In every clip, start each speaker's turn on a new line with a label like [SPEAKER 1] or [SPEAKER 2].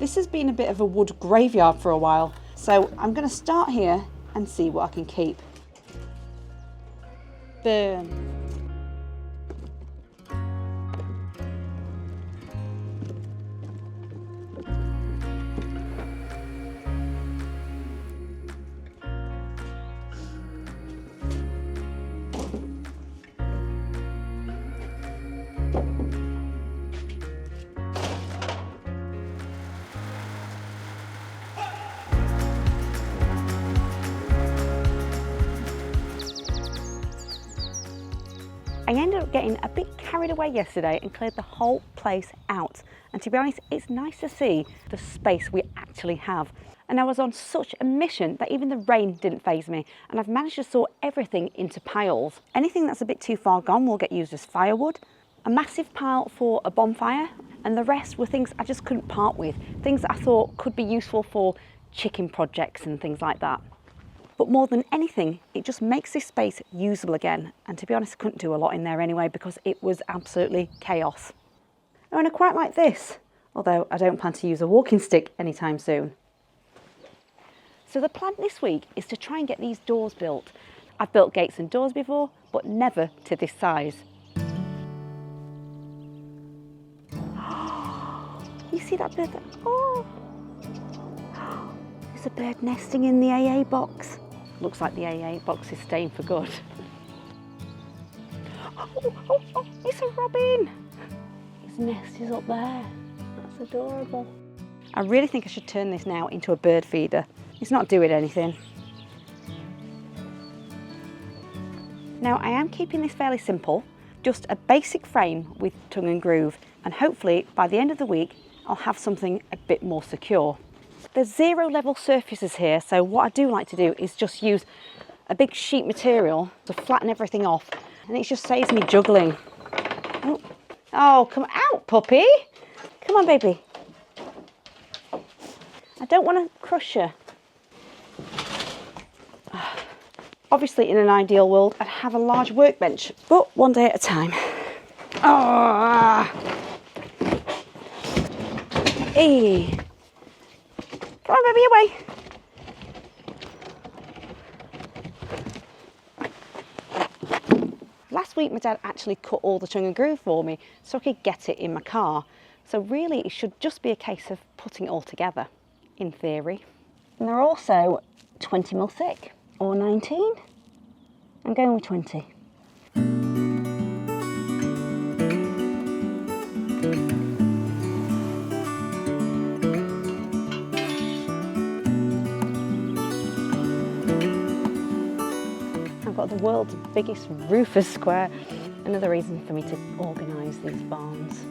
[SPEAKER 1] This has been a bit of a wood graveyard for a while, so I'm going to start here and see what I can keep. Burn.
[SPEAKER 2] I ended up getting a bit carried away yesterday and cleared the whole place out. And to be honest, it's nice to see the space we actually have. And I was on such a mission that even the rain didn't faze me. And I've managed to sort everything into piles. Anything that's a bit too far gone will get used as firewood. A massive pile for a bonfire. And the rest were things I just couldn't part with. Things that I thought could be useful for chicken projects and things like that. But more than anything, it just makes this space usable again. And to be honest, I couldn't do a lot in there anyway because it was absolutely chaos. Oh, and I quite like this, although I don't plan to use a walking stick anytime soon. So the plan this week is to try and get these doors built. I've built gates and doors before, but never to this size. You see that bird? Oh! There's a bird nesting in the AA box. Looks like the AA box is staying for good. Oh, it's a robin. His nest is up there. That's adorable. I really think I should turn this now into a bird feeder. It's not doing anything. Now I am keeping this fairly simple, just a basic frame with tongue and groove, and hopefully by the end of the week I'll have something a bit more secure. There's 0 level surfaces here, so what I do like to do is just use a big sheet material to flatten everything off, and it just saves me juggling. Oh, come out, puppy. Come on, baby. I don't want to crush you. Obviously, in an ideal world, I'd have a large workbench, but one day at a time. Oh. Hey. Come on, baby, away. Last week, my dad actually cut all the tongue and groove for me so I could get it in my car. So really, it should just be a case of putting it all together, in theory. And they're also 20mm thick, or 19. I'm going with 20. Got the world's biggest roofer square. Another reason for me to organise these barns.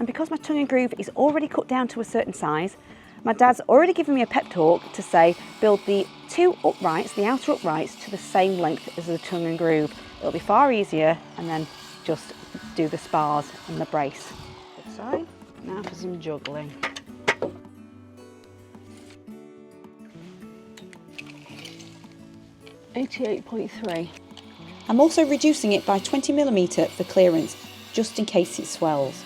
[SPEAKER 2] And because my tongue and groove is already cut down to a certain size, my dad's already given me a pep talk to say build the 2 uprights, the outer uprights, to the same length as the tongue and groove. It'll be far easier, and then just do the spars and the brace. Good side. Now for some juggling. $88.3.
[SPEAKER 1] I'm also reducing it by 20mm for clearance, just in case it swells.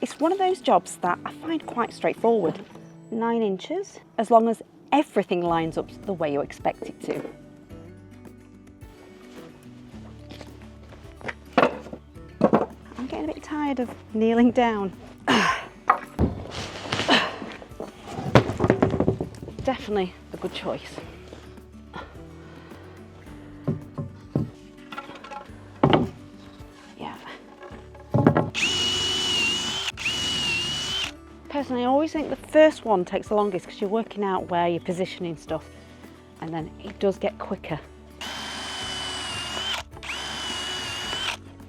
[SPEAKER 2] It's one of those jobs that I find quite straightforward. 9 inches, as long as everything lines up the way you expect it to. I'm getting a bit tired of kneeling down. Definitely a good choice. Yeah. Personally, I always think the first one takes the longest because you're working out where you're positioning stuff, and then it does get quicker.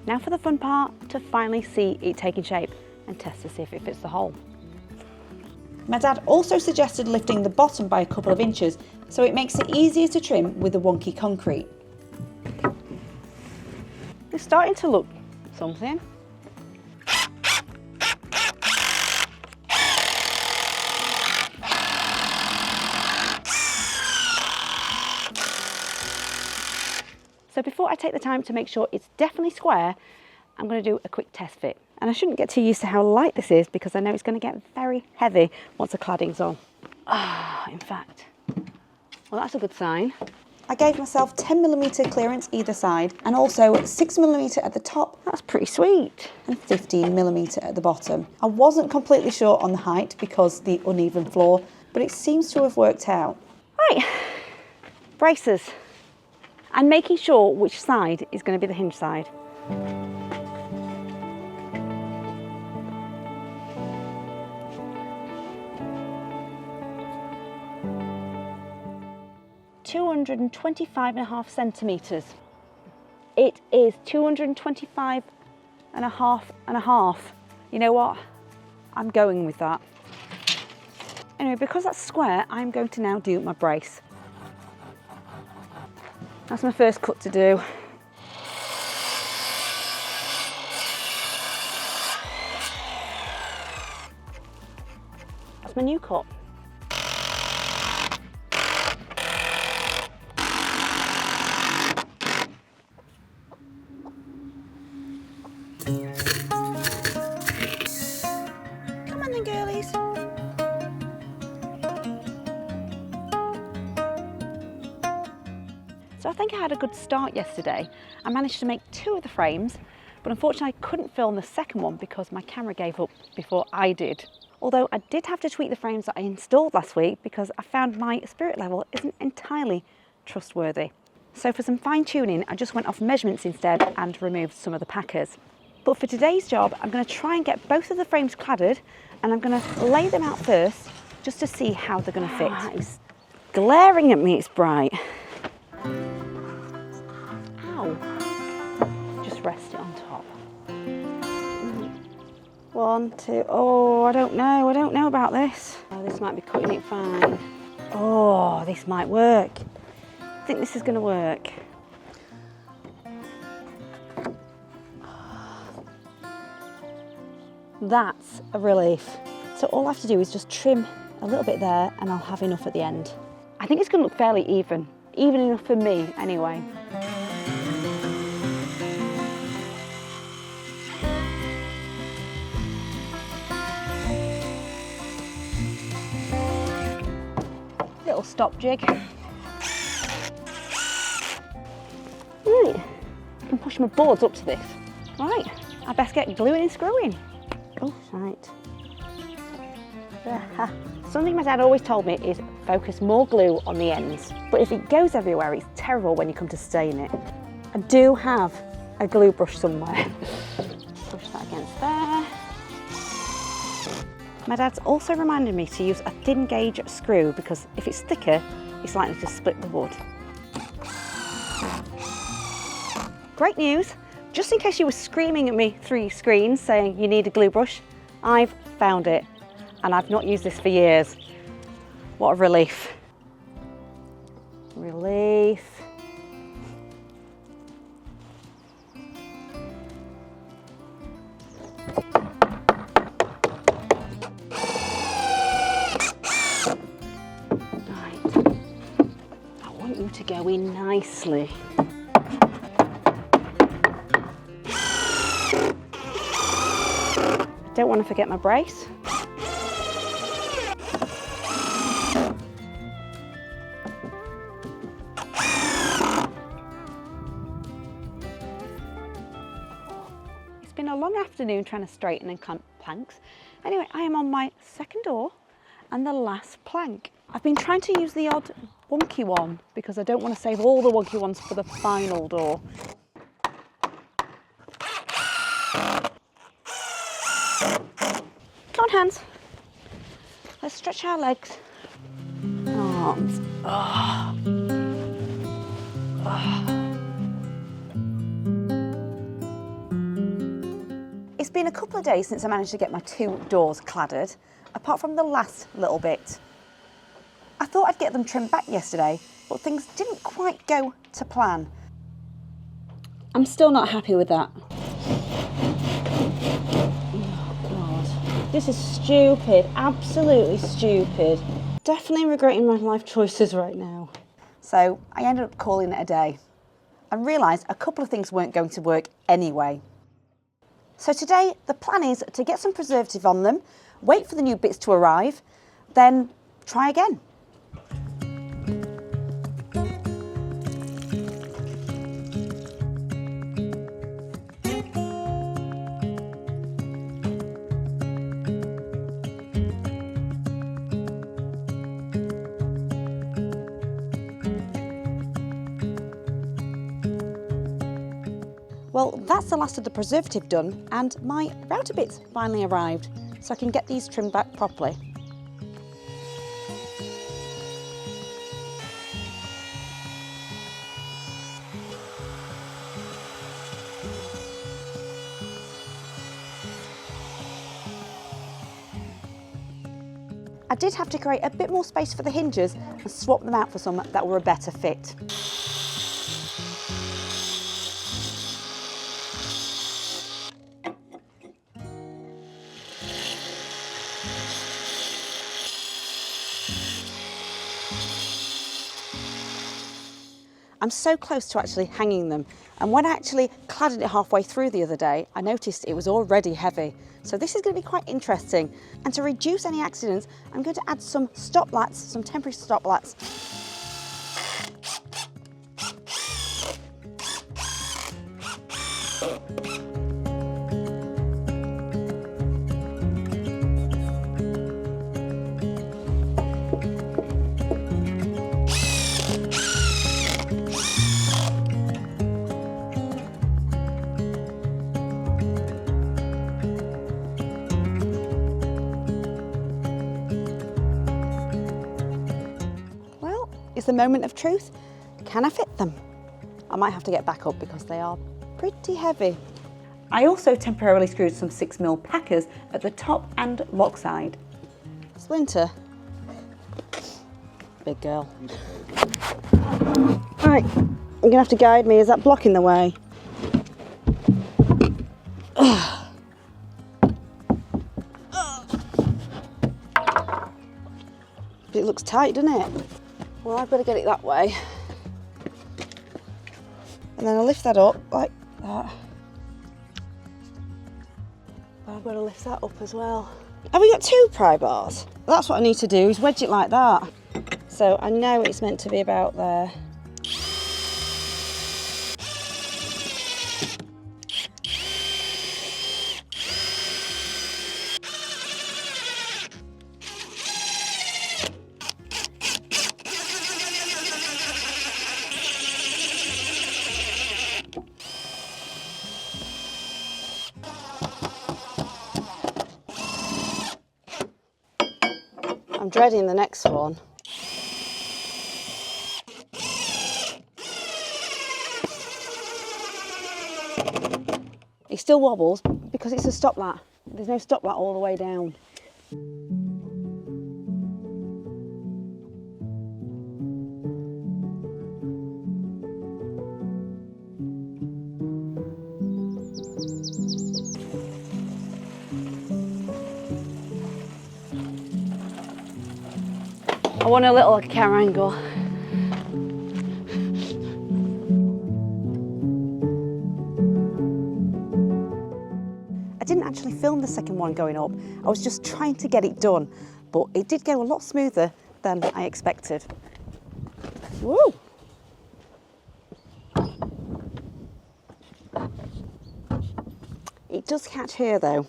[SPEAKER 2] Now for the fun part, to finally see it taking shape and test to see if it fits the hole.
[SPEAKER 1] My dad also suggested lifting the bottom by a couple of inches so it makes it easier to trim with the wonky concrete.
[SPEAKER 2] It's starting to look something. So before I take the time to make sure it's definitely square, I'm going to do a quick test fit. And I shouldn't get too used to how light this is because I know it's going to get very heavy once the cladding's on. In fact, well, that's a good sign.
[SPEAKER 1] I gave myself 10mm clearance either side and also 6mm at the top.
[SPEAKER 2] That's pretty sweet.
[SPEAKER 1] And 15mm at the bottom. I wasn't completely sure on the height because the uneven floor, but it seems to have worked out.
[SPEAKER 2] Right, braces. And making sure which side is going to be the hinge side. £225.5 centimetres. It is 225 and a half. You know what? I'm going with that. Anyway, because that's square, I'm going to now do my brace. That's my first cut to do. That's my new cut.
[SPEAKER 1] Come on then, girlies.
[SPEAKER 2] So I think I had a good start yesterday. I managed to make 2 of the frames, but unfortunately I couldn't film the second one because my camera gave up before I did. Although I did have to tweak the frames that I installed last week because I found my spirit level isn't entirely trustworthy. So for some fine tuning, I just went off measurements instead and removed some of the packers. But for today's job, I'm going to try and get both of the frames cladded and I'm going to lay them out first just to see how they're going to fit. It's glaring at me, it's bright. Ow. Just rest it on top. 1, 2, oh, I don't know about this. Oh, this might be cutting it fine. Oh, this might work. I think this is going to work. That's a relief. So all I have to do is just trim a little bit there and I'll have enough at the end. I think it's going to look fairly even enough for me anyway. Little stop jig. Right, I can push my boards up to this. Right, I best get gluing and screwing. Oh, right. Something my dad always told me is focus more glue on the ends, but if it goes everywhere, it's terrible when you come to stain it. I do have a glue brush somewhere. Push that against there. My dad's also reminded me to use a thin gauge screw because if it's thicker, it's likely to split the wood. Great news! Just in case you were screaming at me through screens saying you need a glue brush, I've found it. And I've not used this for years. What a relief. Relief. Right. I want you to go in nicely. Don't want to forget my brace. It's been a long afternoon trying to straighten and clamp planks. Anyway, I am on my second door and the last plank. I've been trying to use the odd wonky one because I don't want to save all the wonky ones for the final door. Come on, hands. Let's stretch our legs. Arms. Oh. Oh.
[SPEAKER 1] It's been a couple of days since I managed to get my 2 doors cladded, apart from the last little bit. I thought I'd get them trimmed back yesterday, but things didn't quite go to plan.
[SPEAKER 2] I'm still not happy with that. This is stupid, absolutely stupid. Definitely regretting my life choices right now.
[SPEAKER 1] So I ended up calling it a day. and realised a couple of things weren't going to work anyway. So today the plan is to get some preservative on them, wait for the new bits to arrive, then try again. Well, that's the last of the preservative done, and my router bits finally arrived, so I can get these trimmed back properly. I did have to create a bit more space for the hinges and swap them out for some that were a better fit. I'm so close to actually hanging them, and when I actually cladded it halfway through the other day, I noticed it was already heavy. So this is going to be quite interesting. And to reduce any accidents, I'm going to add some stop lats, some temporary stop lats. Is the moment of truth. Can I fit them? I might have to get back up because they are pretty heavy. I also temporarily screwed some 6mm packers at the top and lock side. Splinter. Big girl. Right, you're gonna have to guide me. Is that blocking the way? It looks tight, doesn't it? Well, I've got to get it that way. And then I'll lift that up like that. But I've got to lift that up as well. Have we got 2 pry bars? That's what I need to do, is wedge it like that. So I know it's meant to be about there. I'm dreading the next one. He still wobbles because it's a stop lat. There's no stop lat all the way down. I want a little camera angle. I didn't actually film the second one going up. I was just trying to get it done, but it did go a lot smoother than I expected. Woo! It does catch here though.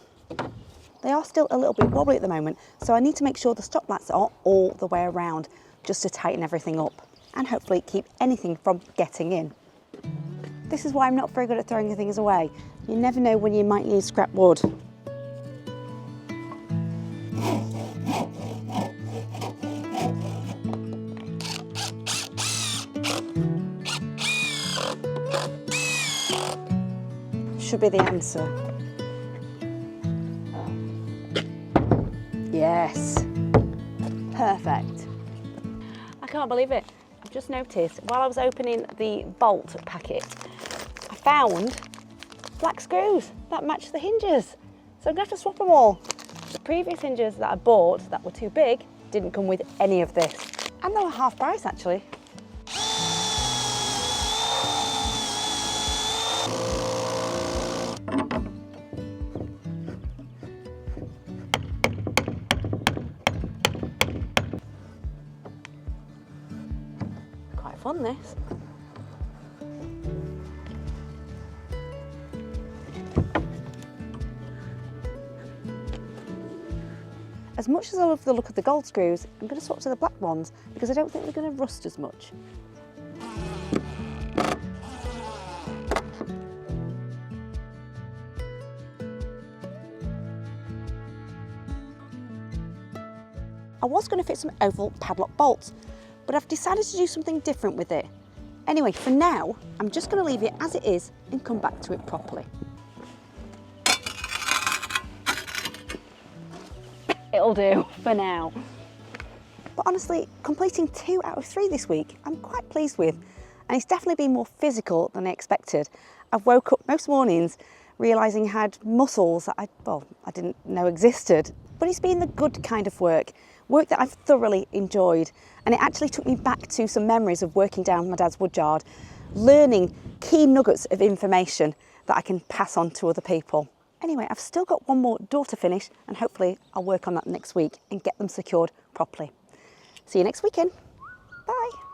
[SPEAKER 1] They are still a little bit wobbly at the moment, so I need to make sure the stop lats are all the way around just to tighten everything up and hopefully keep anything from getting in. This is why I'm not very good at throwing things away. You never know when you might need scrap wood. Should be the answer. Yes, perfect. I can't believe it. I've just noticed while I was opening the bolt packet, I found black screws that match the hinges. So I'm gonna have to swap them all. The previous hinges that I bought that were too big didn't come with any of this. And they were half price actually.
[SPEAKER 2] fun, this.
[SPEAKER 1] As much as I love the look of the gold screws, I'm going to swap to the black ones because I don't think they're going to rust as much. I was going to fit some oval padlock bolts, but I've decided to do something different with it. Anyway, for now, I'm just going to leave it as it is and come back to it properly.
[SPEAKER 2] It'll do for now.
[SPEAKER 1] But honestly, completing 2 out of 3 this week, I'm quite pleased with. And it's definitely been more physical than I expected. I've woke up most mornings realising I had muscles that I didn't know existed. But it's been the good kind of work that I've thoroughly enjoyed. And it actually took me back to some memories of working down my dad's woodyard, learning key nuggets of information that I can pass on to other people. Anyway, I've still got one more door to finish and hopefully I'll work on that next week and get them secured properly. See you next weekend. Bye.